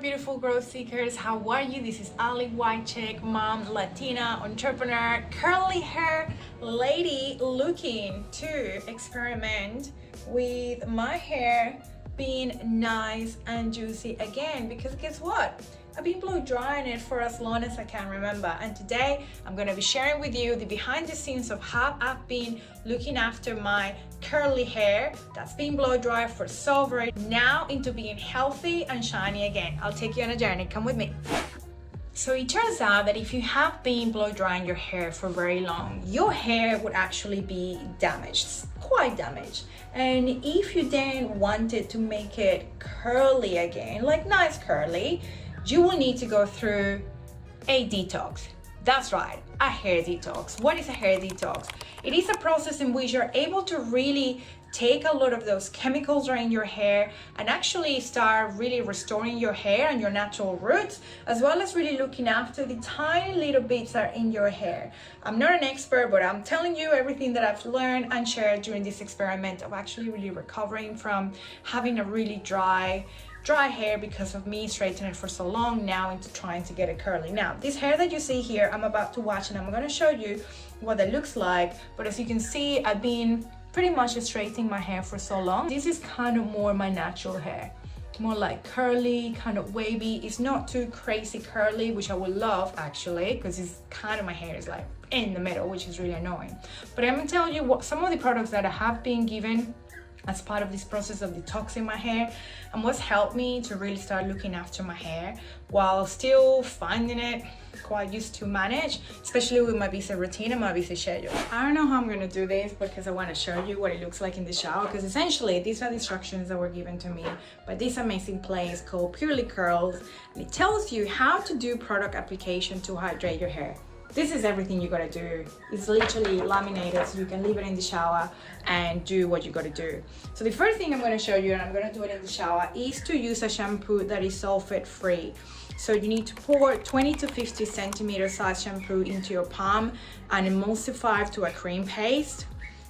beautiful growth seekers, how are you? This is Ale Wiecek, mom, Latina, entrepreneur, curly hair lady looking to experiment with my hair being nice and juicy again, because guess what? I've been blow drying it for as long as I can remember, and today I'm going to be sharing with you the behind the scenes of how I've been looking after my curly hair that's been blow dry for so very now into being healthy and shiny again. I'll take you on a journey, come with me. So it turns out that if you have been blow drying your hair for very long, your hair would actually be damaged, quite damaged. And if you then wanted to make it curly again, like nice curly, you will need to go through a detox. That's right, a hair detox. What is a hair detox? It is a process in which you're able to really take a lot of those chemicals that are in your hair and actually start really restoring your hair and your natural roots, as well as really looking after the tiny little bits that are in your hair. I'm not an expert, but I'm telling you everything that I've learned and shared during this experiment of actually really recovering from having a really dry hair because of me straightening it for so long now into trying to get it curly. Now, this hair that you see here, I'm about to wash and I'm going to show you what it looks like. But as you can see, I've been pretty much straightening my hair for so long. This is kind of more my natural hair, more like curly, kind of wavy. It's not too crazy curly, which I would love actually, because it's kind of my hair is like in the middle, which is really annoying. But I'm gonna tell you what some of the products that I have been given as part of this process of detoxing my hair and what's helped me to really start looking after my hair while still finding it quite used to manage, especially with my busy routine and my busy schedule. I don't know how I'm going to do this because I want to show you what it looks like in the shower, because essentially these are the instructions that were given to me by this amazing place called Purely Curls, and it tells you how to do product application to hydrate your hair. This is everything you gotta do. It's literally laminated, so you can leave it in the shower and do what you gotta do. So the first thing I'm gonna show you, and I'm gonna do it in the shower, is to use a shampoo that is sulfate free. So you need to pour 20 to 50 centimeter size shampoo into your palm and emulsify to a cream paste.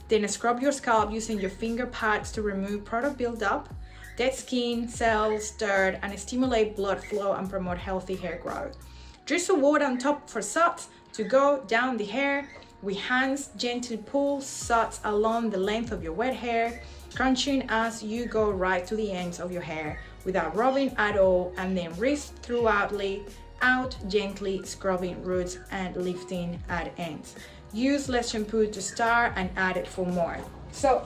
Then scrub your scalp using your finger pads to remove product buildup, dead skin, cells, dirt, and stimulate blood flow and promote healthy hair growth. Drizzle water on top for sots to go down the hair. With hands, gently pull sots along the length of your wet hair, crunching as you go right to the ends of your hair without rubbing at all, and then wrist throughoutly out, gently scrubbing roots and lifting at ends. Use less shampoo to start and add it for more. So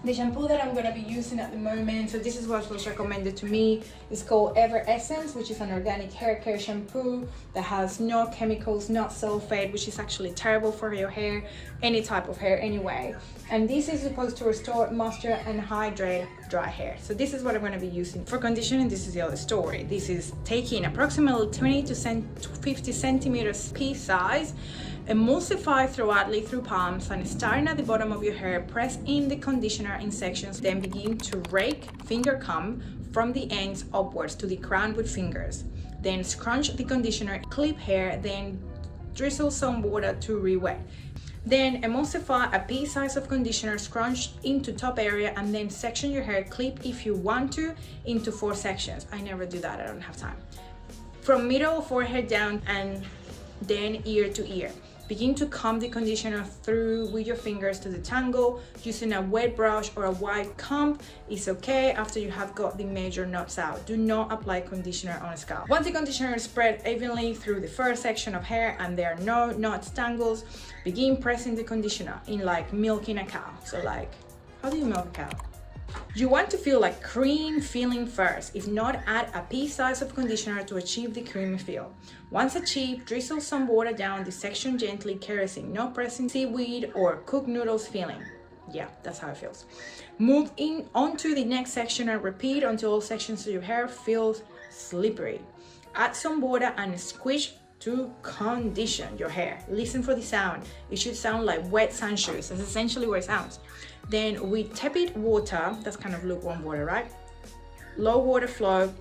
the shampoo that I'm going to be using at the moment, so this is what was recommended to me, is called Ever Essence, which is an organic hair care shampoo that has no chemicals, not sulfate, which is actually terrible for your hair, any type of hair anyway. And this is supposed to restore moisture and hydrate dry hair. So this is what I'm going to be using. For conditioning, this is the other story. This is taking approximately 20 to 50 centimeters piece size, emulsify thoroughly through palms, and starting at the bottom of your hair, press in the conditioner in sections, then begin to rake, finger comb from the ends upwards to the crown with fingers. Then scrunch the conditioner, clip hair, then drizzle some water to re-wet. Then emulsify a pea size of conditioner, scrunch into top area, and then section your hair, clip if you want to, into 4 sections. I never do that, I don't have time. From middle forehead down and then ear to ear. Begin to comb the conditioner through with your fingers to the tangle. Using a wet brush or a wide comb is okay after you have got the major knots out. Do not apply conditioner on scalp. Once the conditioner is spread evenly through the first section of hair and there are no knots, tangles, begin pressing the conditioner in like milking a cow. So like, how do you milk a cow? You want to feel like cream feeling first. If not, add a pea size of conditioner to achieve the creamy feel. Once achieved, drizzle some water down the section gently, caressing, no pressing seaweed or cooked noodles feeling. Yeah, that's how it feels. Move in onto the next section and repeat until all sections of your hair feels slippery. Add some water and squish to condition your hair. Listen for the sound. It should sound like wet sand shoes. That's essentially what it sounds. Then with tepid water, that's kind of lukewarm water, right? Low water flow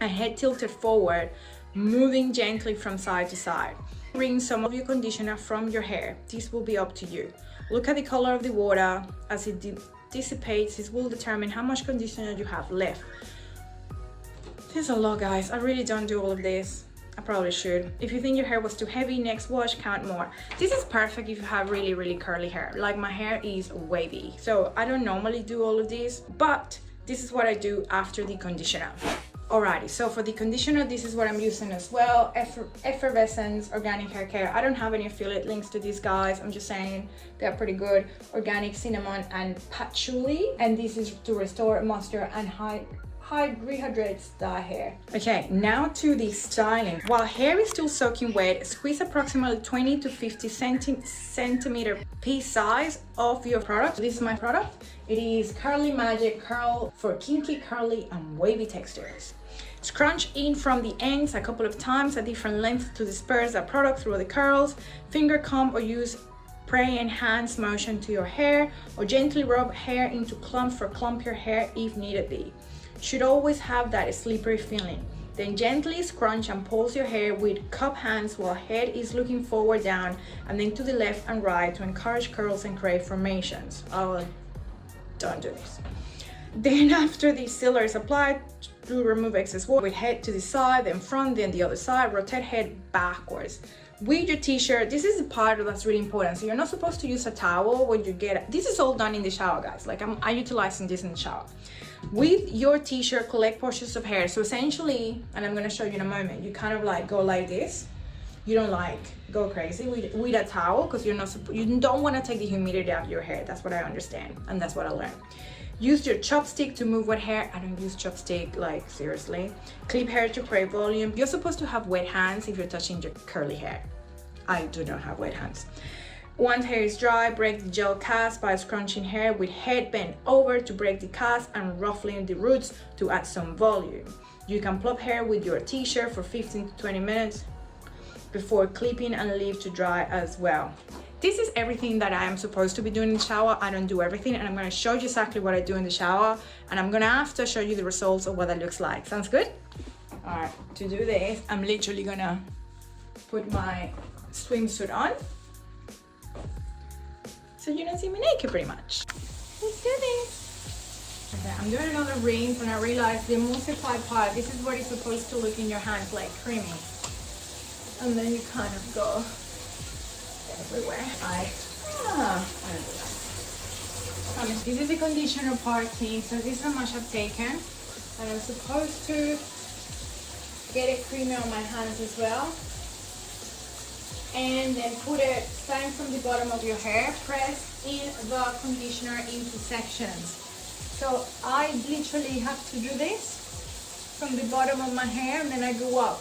and head tilted forward, moving gently from side to side. Rinse some of your conditioner from your hair. This will be up to you. Look at the color of the water. As it dissipates, this will determine how much conditioner you have left. This is a lot, guys. I really don't do all of this. I probably should. If you think your hair was too heavy, next wash, count more. This is perfect if you have really, really curly hair. Like my hair is wavy. So I don't normally do all of this, but this is what I do after the conditioner. Alrighty, so for the conditioner, this is what I'm using as well. Effervescence Organic Hair Care. I don't have any affiliate links to these guys. I'm just saying they're pretty good. Organic cinnamon and patchouli. And this is to restore moisture and rehydrates the hair. Okay, now to the styling. While hair is still soaking wet, squeeze approximately 20 to 50 centimeter piece size of your product. This is my product. It is Curly Magic Curl for kinky, curly, and wavy textures. Scrunch in from the ends a couple of times at different lengths to disperse the product through the curls. Finger comb or use spray enhanced motion to your hair, or gently rub hair into clumps for clump your hair if needed be. Should always have that slippery feeling. Then gently scrunch and pulse your hair with cup hands while head is looking forward down, and then to the left and right to encourage curls and create formations. Oh, don't do this. Then after the sealer is applied, to remove excess water with head to the side, then front, then the other side, rotate head backwards. With your t-shirt, this is the part that's really important. So you're not supposed to use a towel when you get, this is all done in the shower, guys. Like I'm utilizing this in the shower. With your t-shirt, collect portions of hair. So essentially, and I'm gonna show you in a moment, you kind of like go like this. You don't like go crazy with a towel, because you don't want to take the humidity out of your hair. That's what I understand, and that's what I learned. Use your chopstick to move wet hair. I don't use chopstick, like seriously. Clip hair to create volume. You're supposed to have wet hands if you're touching your curly hair. I do not have wet hands. Once hair is dry, break the gel cast by scrunching hair with head bent over to break the cast and ruffling the roots to add some volume. You can plop hair with your t-shirt for 15 to 20 minutes before clipping and leave to dry as well. This is everything that I am supposed to be doing in the shower. I don't do everything, and I'm going to show you exactly what I do in the shower, and I'm going to after show you the results of what that looks like. Sounds good? All right, to do this, I'm literally going to put my swimsuit on so you don't see me naked pretty much. Let's do this. Okay, I'm doing another rinse, and I realized the emulsified part, this is what it's supposed to look in your hands, like creamy. And then you kind of go everywhere. I don't do that. This is the conditioner part thing, so this is how much I've taken. And I'm supposed to get it creamy on my hands as well. And then put it, starting from the bottom of your hair, press in the conditioner into sections. So I literally have to do this from the bottom of my hair, and then I go up.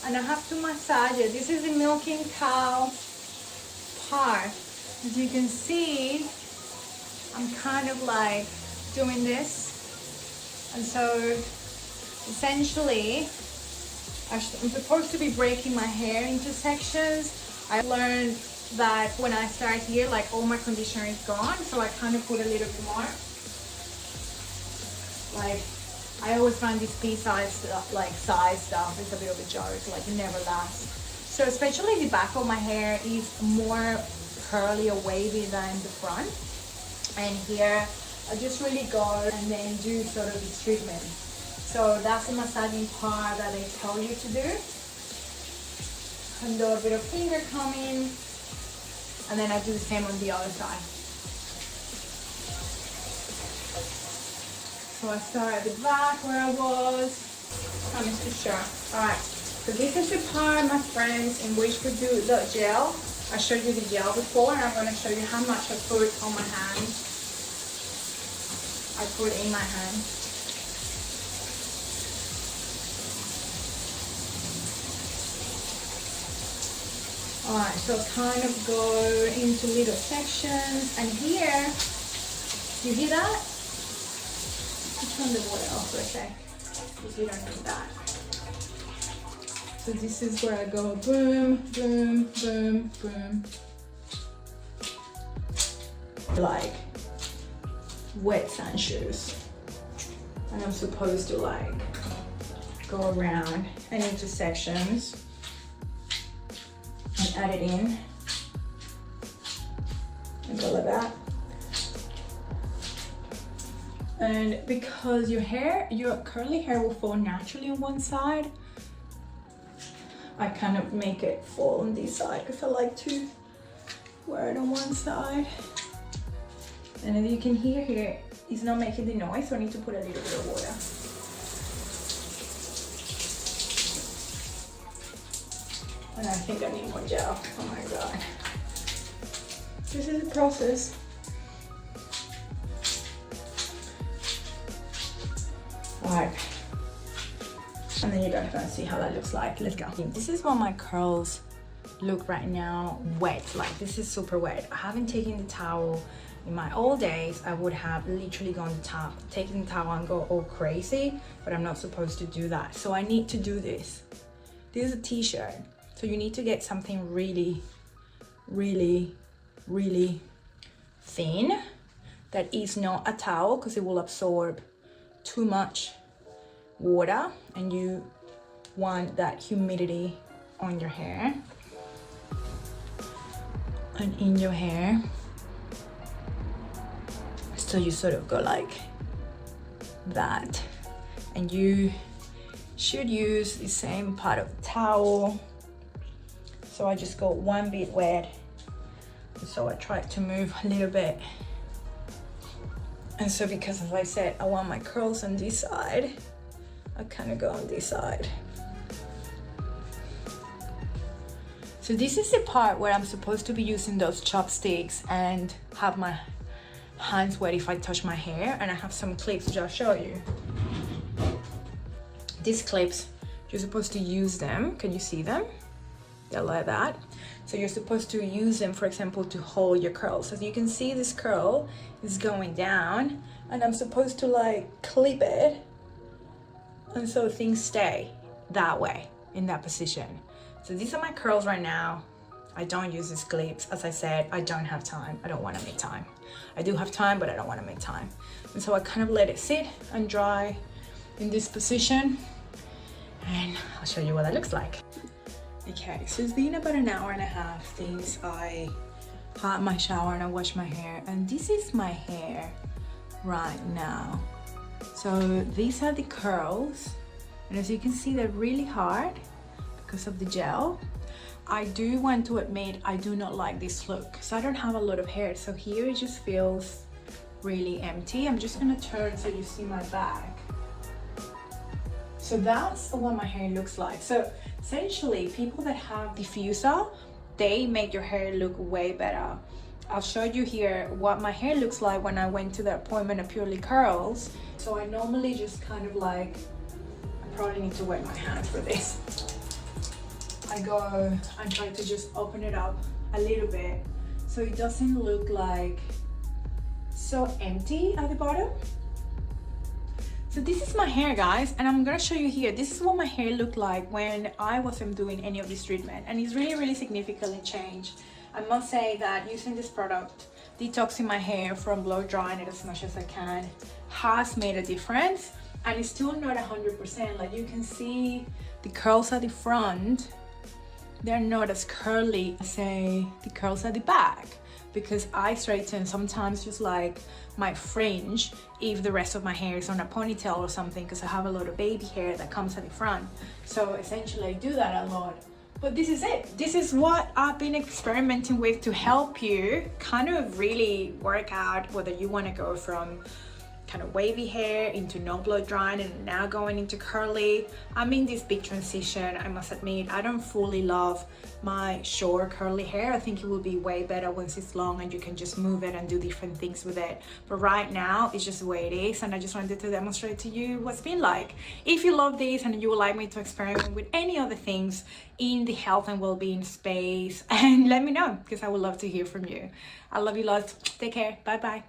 And I have to massage it. This is the milking cow part. As you can see, I'm kind of like doing this. And so essentially, I'm supposed to be breaking my hair into sections. I learned that when I start here, like all my conditioner is gone. So I kind of put a little bit more. Like, I always find this pea-size stuff, like size stuff, is a bit of a joke, like it never lasts. So especially the back of my hair is more curly or wavy than the front. And here, I just really go and then do sort of the treatment. So that's the massaging part that they tell you to do. And do a bit of finger combing. And then I do the same on the other side. So I start at the back where I was. I'm just sure. Alright, so this is the part, my friends, in which we do the gel. I showed you the gel before, and I'm going to show you how much I put on my hand. I put in my hand. Alright, so kind of go into little sections, and here, you hear that? Turn the water off for a sec, because you don't need that. So this is where I go boom, boom, boom, boom. Like wet sand shoes. And I'm supposed to like go around and into sections and add it in. And go like that. And because your curly hair will fall naturally on one side, I kind of make it fall on this side because I like to wear it on one side. And as you can hear here, it's not making the noise, so I need to put a little bit of water. And I think I need more gel. Oh my god. This is a process. Alright. And then you're gonna see how that looks like. Let's go. This is what my curls look right now, wet. Like, this is super wet. I haven't taken the towel. In my old days, I would have literally gone taken the towel and go all crazy, but I'm not supposed to do that. So I need to do this. This is a t-shirt. So you need to get something really, really, really thin that is not a towel, because it will absorb too much water, and you want that humidity on your hair and in your hair. So you sort of go like that, and you should use the same part of the towel. So I just got one bit wet, so I tried to move a little bit. And so because, as I said, I want my curls on this side, I kind of go on this side. So this is the part where I'm supposed to be using those chopsticks and have my hands wet if I touch my hair, and I have some clips which I'll show you. These clips, you're supposed to use them. Can you see them? They're like that. So you're supposed to use them, for example, to hold your curls. As you can see, this curl is going down, and I'm supposed to like clip it, and so things stay that way, in that position. So these are my curls right now. I don't use these clips. As I said, I don't have time. I don't want to make time. I do have time, but I don't want to make time. And so I kind of let it sit and dry in this position, and I'll show you what that looks like. Okay, so it's been about an hour and a half since I had my shower and I washed my hair, and this is my hair right now. So these are the curls, and as you can see, they're really hard because of the gel. I do want to admit I do not like this look because I don't have a lot of hair, so here it just feels really empty. I'm just gonna turn so you see my back. So that's what my hair looks like. So essentially, people that have diffuser, they make your hair look way better. I'll show you here what my hair looks like when I went to the appointment of Purely Curls. So I normally just kind of like, I probably need to wet my hands for this. I go and try to just open it up a little bit so it doesn't look like so empty at the bottom. So this is my hair, guys, and I'm gonna show you here. This is what my hair looked like when I wasn't doing any of this treatment, and it's really, really significantly changed. I must say that using this product, detoxing my hair from blow drying it as much as I can, has made a difference, and it's still not 100%. Like you can see the curls at the front, they're not as curly as, say, the curls at the back, because I straighten sometimes just like my fringe if the rest of my hair is on a ponytail or something, because I have a lot of baby hair that comes at the front. So essentially I do that a lot. But this is it. This is what I've been experimenting with to help you kind of really work out whether you want to go from kind of wavy hair into no blow drying and now going into curly. I'm in this big transition. I must admit, I don't fully love my short curly hair. I think it will be way better once it's long and you can just move it and do different things with it. But right now it's just the way it is, and I just wanted to demonstrate to you what's been like. If you love this and you would like me to experiment with any other things in the health and well-being space, and let me know, because I would love to hear from you. I love you lots. Take care. Bye bye.